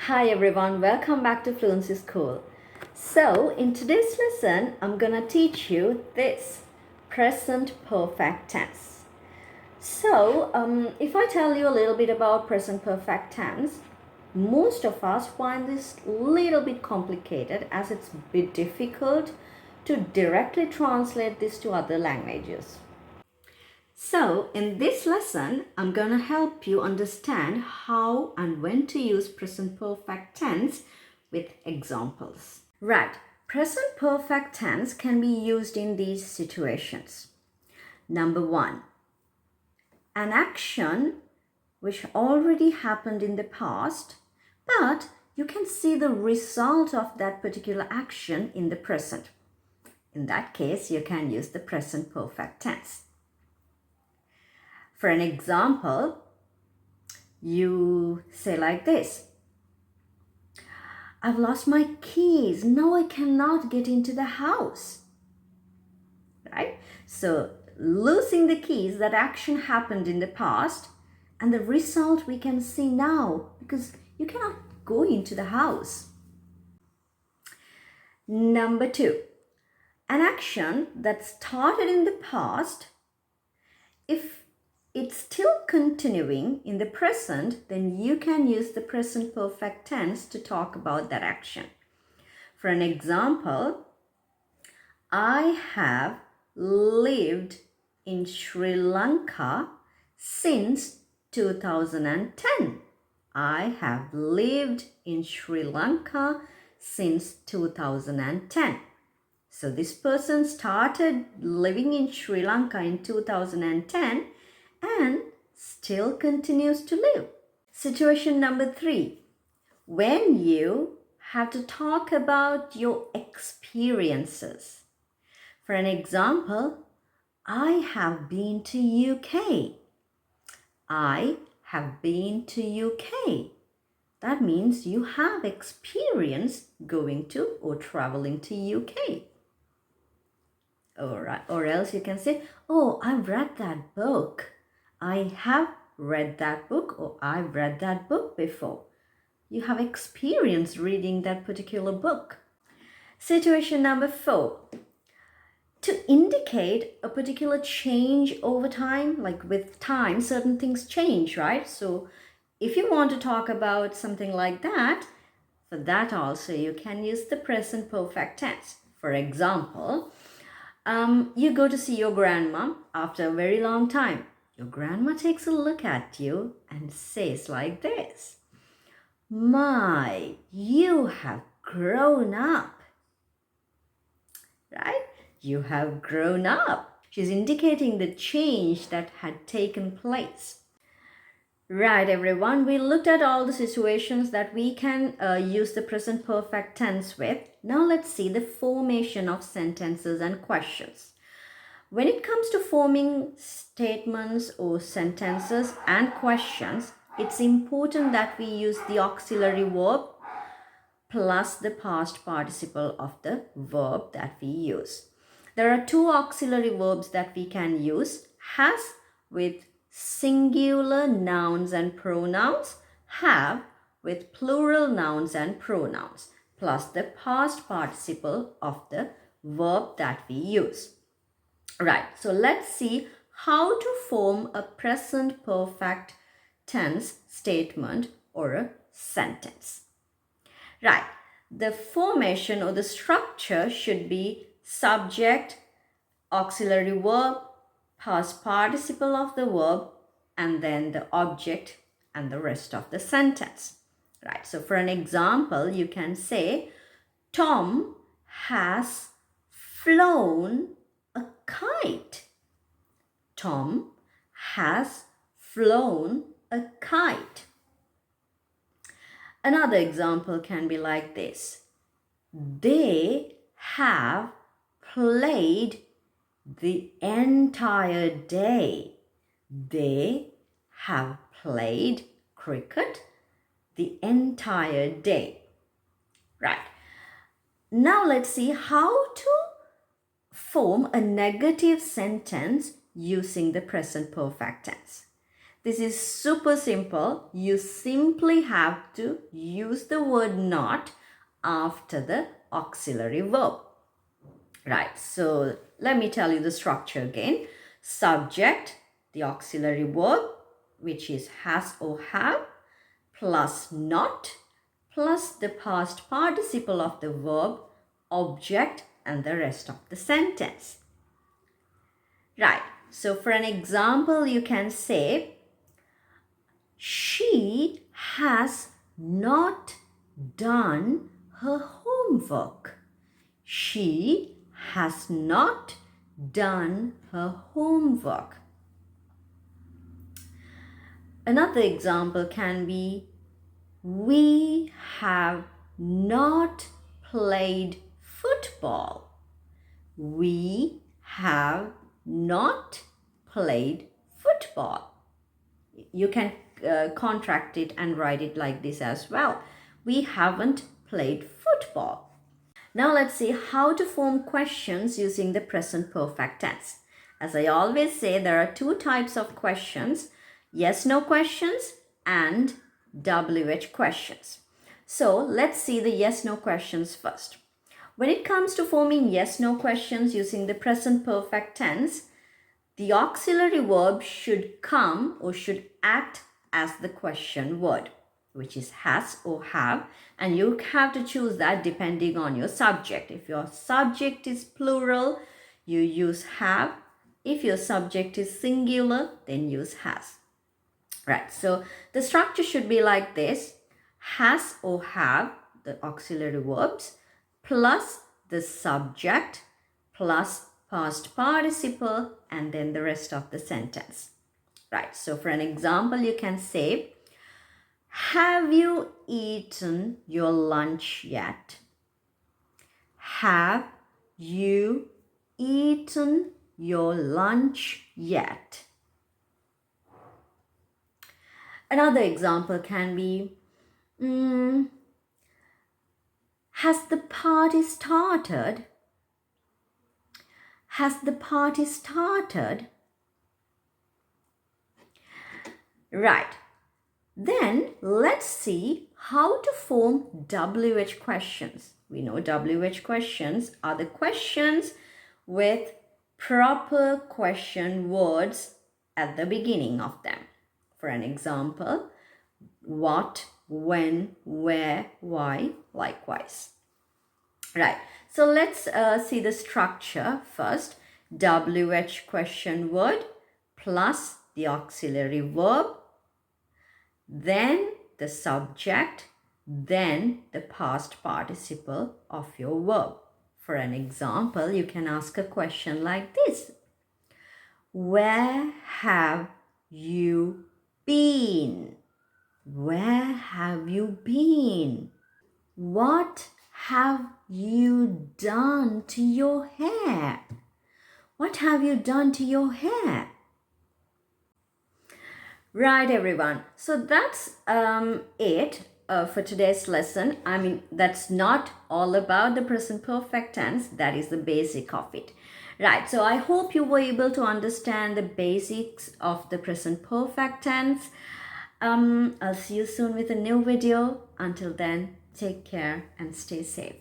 Hi everyone, welcome back to Fluency School. So, in today's lesson, I'm gonna teach you this present perfect tense. So, if I tell you a little bit about present perfect tense, most of us find this a little bit complicated as it's a bit difficult to directly translate this to other languages. So, in this lesson, I'm going to help you understand how and when to use present perfect tense with examples. Right, present perfect tense can be used in these situations. Number one, an action which already happened in the past, but you can see the result of that particular action in the present. In that case, you can use the present perfect tense. For an example, you say like this: I've lost my keys. Now I cannot get into the house. Right? So losing the keys, that action happened in the past, and the result we can see now because you cannot go into the house. Number two, an action that started in the past, if it's still continuing in the present, then you can use the present perfect tense to talk about that action. For an example, I have lived in Sri Lanka since 2010. I have lived in Sri Lanka since 2010. So this person started living in Sri Lanka in 2010 and still continues to live. Situation number three, when you have to talk about your experiences. For an example, I have been to UK. I have been to UK. That means you have experience going to or traveling to UK. Or else you can say, oh, I've read that book. I have read that book, or I've read that book before. You have experience reading that particular book. Situation number four, to indicate a particular change over time, like with time, certain things change, right? So if you want to talk about something like that, for that also you can use the present perfect tense. For example, you go to see your grandma after a very long time. Your grandma takes a look at you and says like this: My, you have grown up. Right? You have grown up. She's indicating the change that had taken place. Right, everyone, we looked at all the situations that we can use the present perfect tense with. Now let's see the formation of sentences and questions. When it comes to forming statements or sentences and questions, it's important that we use the auxiliary verb plus the past participle of the verb that we use. There are two auxiliary verbs that we can use: has with singular nouns and pronouns, have with plural nouns and pronouns, plus the past participle of the verb that we use. Right, so let's see how to form a present perfect tense statement or a sentence. Right, the formation or the structure should be subject, auxiliary verb, past participle of the verb, and then the object and the rest of the sentence. Right, so for an example, you can say, Tom has flown a kite. Tom has flown a kite. Another example can be like this: They have played the entire day. They have played cricket the entire day. Right. Now let's see how to form a negative sentence using the present perfect tense. This is super simple. You simply have to use the word not after the auxiliary verb. Right, so let me tell you the structure again. Subject, the auxiliary verb, which is has or have, plus not, plus the past participle of the verb, object, and the rest of the sentence. Right, so for an example, you can say, she has not done her homework. She has not done her homework. Another example can be, we have not played football. We have not played football. You can contract it and write it like this as well. We haven't played football. Now let's see how to form questions using the present perfect tense. As I always say, there are two types of questions: yes/no questions and WH questions. So let's see the yes/no questions first. When it comes to forming yes/no questions using the present perfect tense, the auxiliary verb should come or should act as the question word, which is has or have, and you have to choose that depending on your subject. If your subject is plural, you use have. If your subject is singular, then use has. Right, so the structure should be like this: has or have, the auxiliary verbs, plus the subject, plus past participle, and then the rest of the sentence. Right, so for an example, you can say, have you eaten your lunch yet? Have you eaten your lunch yet? Another example can be, has the party started? Has the party started? Right. Then let's see how to form WH questions. We know WH questions are the questions with proper question words at the beginning of them. For an example, what, when, where, why, likewise. Right, so let's see the structure first. WH question word plus the auxiliary verb, then the subject, then the past participle of your verb. For an example, you can ask a question like this: where have you been? Where have you been? What have you done to your hair? What have you done to your hair? Right, everyone. So that's it for today's lesson. I mean, that's not all about the present perfect tense. That is the basic of it. Right, so I hope you were able to understand the basics of the present perfect tense. I'll see you soon with a new video. Until then, take care and stay safe.